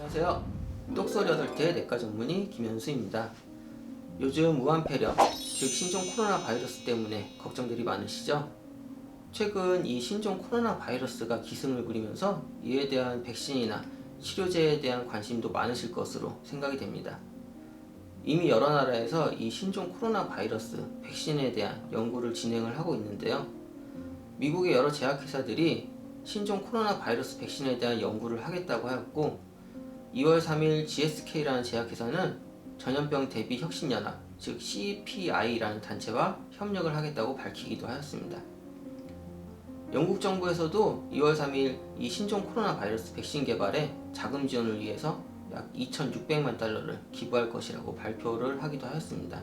안녕하세요. 똑소리 8개 내과 전문의 김현수입니다. 요즘 무한폐렴, 즉 신종 코로나 바이러스 때문에 걱정들이 많으시죠? 최근 이 신종 코로나 바이러스가 기승을 부리면서 이에 대한 백신이나 치료제에 대한 관심도 많으실 것으로 생각이 됩니다. 이미 여러 나라에서 이 신종 코로나 바이러스 백신에 대한 연구를 진행을 하고 있는데요. 미국의 여러 제약회사들이 신종 코로나 바이러스 백신에 대한 연구를 하겠다고 하였고, 2월 3일 GSK라는 제약회사는 전염병 대비 혁신연합, 즉 CPI라는 단체와 협력을 하겠다고 밝히기도 하였습니다. 영국 정부에서도 2월 3일 이 신종 코로나 바이러스 백신 개발에 자금 지원을 위해서 약 2,600만 달러를 기부할 것이라고 발표를 하기도 하였습니다.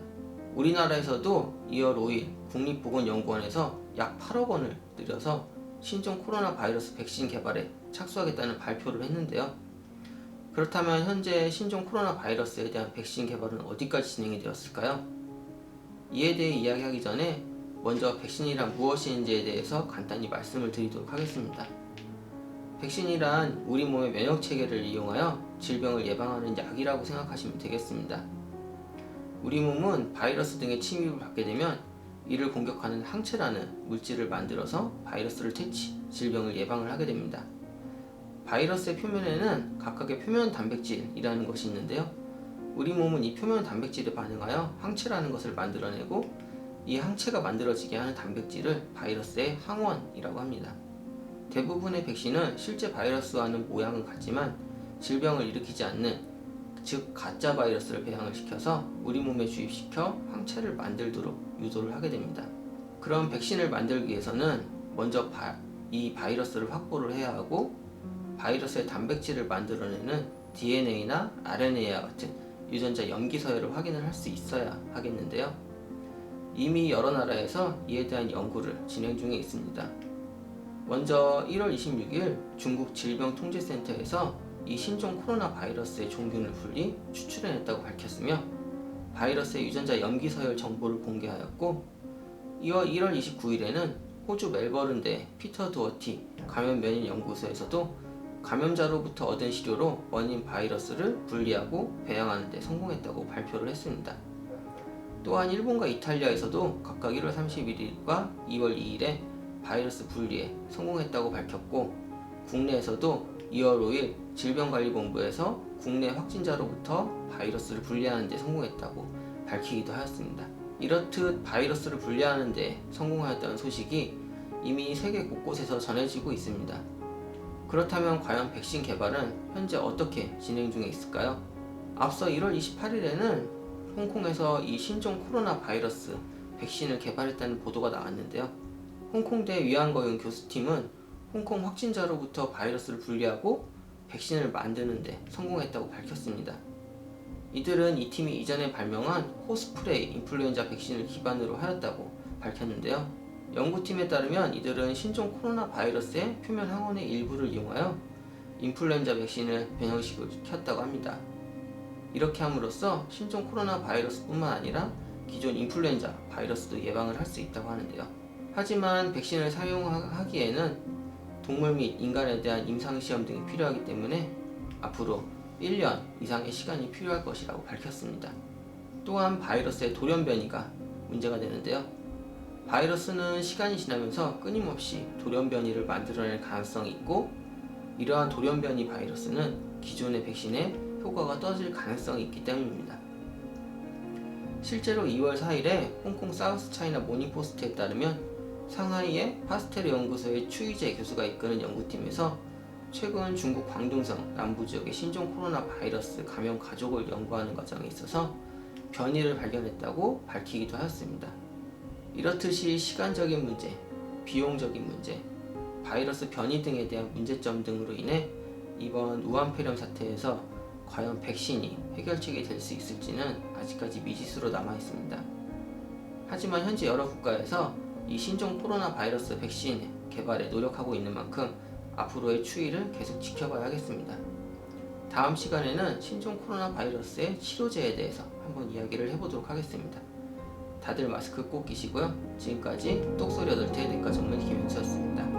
우리나라에서도 2월 5일 국립보건연구원에서 약 8억 원을 들여서 신종 코로나 바이러스 백신 개발에 착수하겠다는 발표를 했는데요. 그렇다면 현재 신종 코로나 바이러스에 대한 백신 개발은 어디까지 진행이 되었을까요? 이에 대해 이야기하기 전에 먼저 백신이란 무엇인지에 대해서 간단히 말씀을 드리도록 하겠습니다. 백신이란 우리 몸의 면역체계를 이용하여 질병을 예방하는 약이라고 생각하시면 되겠습니다. 우리 몸은 바이러스 등의 침입을 받게 되면 이를 공격하는 항체라는 물질을 만들어서 바이러스를 퇴치, 질병을 예방을 하게 됩니다. 바이러스의 표면에는 각각의 표면 단백질이라는 것이 있는데요. 우리 몸은 이 표면 단백질에 반응하여 항체라는 것을 만들어내고, 이 항체가 만들어지게 하는 단백질을 바이러스의 항원이라고 합니다. 대부분의 백신은 실제 바이러스와는 모양은 같지만 질병을 일으키지 않는, 즉 가짜 바이러스를 배양을 시켜서 우리 몸에 주입시켜 항체를 만들도록 유도를 하게 됩니다. 그런 백신을 만들기 위해서는 먼저 이 바이러스를 확보를 해야 하고, 바이러스의 단백질을 만들어내는 DNA나 RNA와 같은 유전자 염기 서열을 확인을 할 수 있어야 하겠는데요. 이미 여러 나라에서 이에 대한 연구를 진행 중에 있습니다. 먼저 1월 26일 중국 질병통제센터에서 이 신종 코로나 바이러스의 종균을 분리 추출해냈다고 밝혔으며, 바이러스의 유전자 염기 서열 정보를 공개하였고, 1월 29일에는 호주 멜버른대 피터 도어티 감염면역연구소에서도 감염자로부터 얻은 시료로 원인 바이러스를 분리하고 배양하는 데 성공했다고 발표를 했습니다. 또한 일본과 이탈리아에서도 각각 1월 31일과 2월 2일에 바이러스 분리에 성공했다고 밝혔고, 국내에서도 2월 5일 질병관리본부에서 국내 확진자로부터 바이러스를 분리하는 데 성공했다고 밝히기도 하였습니다. 이렇듯 바이러스를 분리하는 데 성공하였다는 소식이 이미 세계 곳곳에서 전해지고 있습니다. 그렇다면 과연 백신 개발은 현재 어떻게 진행 중에 있을까요? 앞서 1월 28일에는 홍콩에서 이 신종 코로나 바이러스 백신을 개발했다는 보도가 나왔는데요. 홍콩대 위안거윤 교수팀은 홍콩 확진자로부터 바이러스를 분리하고 백신을 만드는 데 성공했다고 밝혔습니다. 이들은 이 팀이 이전에 발명한 호스프레이 인플루엔자 백신을 기반으로 하였다고 밝혔는데요. 연구팀에 따르면 이들은 신종 코로나 바이러스의 표면 항원의 일부를 이용하여 인플루엔자 백신을 변형시켰다고 합니다. 이렇게 함으로써 신종 코로나 바이러스뿐만 아니라 기존 인플루엔자 바이러스도 예방을 할 수 있다고 하는데요. 하지만 백신을 사용하기에는 동물 및 인간에 대한 임상시험 등이 필요하기 때문에 앞으로 1년 이상의 시간이 필요할 것이라고 밝혔습니다. 또한 바이러스의 돌연변이가 문제가 되는데요. 바이러스는 시간이 지나면서 끊임없이 돌연변이를 만들어낼 가능성이 있고, 이러한 돌연변이 바이러스는 기존의 백신에 효과가 떨어질 가능성이 있기 때문입니다. 실제로 2월 4일에 홍콩 사우스 차이나 모닝포스트에 따르면 상하이의 파스테르 연구소의 추이제 교수가 이끄는 연구팀에서 최근 중국 광둥성 남부 지역의 신종 코로나 바이러스 감염 가족을 연구하는 과정에 있어서 변이를 발견했다고 밝히기도 하였습니다. 이렇듯이 시간적인 문제, 비용적인 문제, 바이러스 변이 등에 대한 문제점 등으로 인해 이번 우한폐렴 사태에서 과연 백신이 해결책이 될 수 있을지는 아직까지 미지수로 남아 있습니다. 하지만 현재 여러 국가에서 이 신종 코로나 바이러스 백신 개발에 노력하고 있는 만큼 앞으로의 추이를 계속 지켜봐야 하겠습니다. 다음 시간에는 신종 코로나 바이러스의 치료제에 대해서 한번 이야기를 해보도록 하겠습니다. 다들 마스크 꼭 끼시고요. 지금까지 똑소리 8개 내과 전문의 김현수였습니다.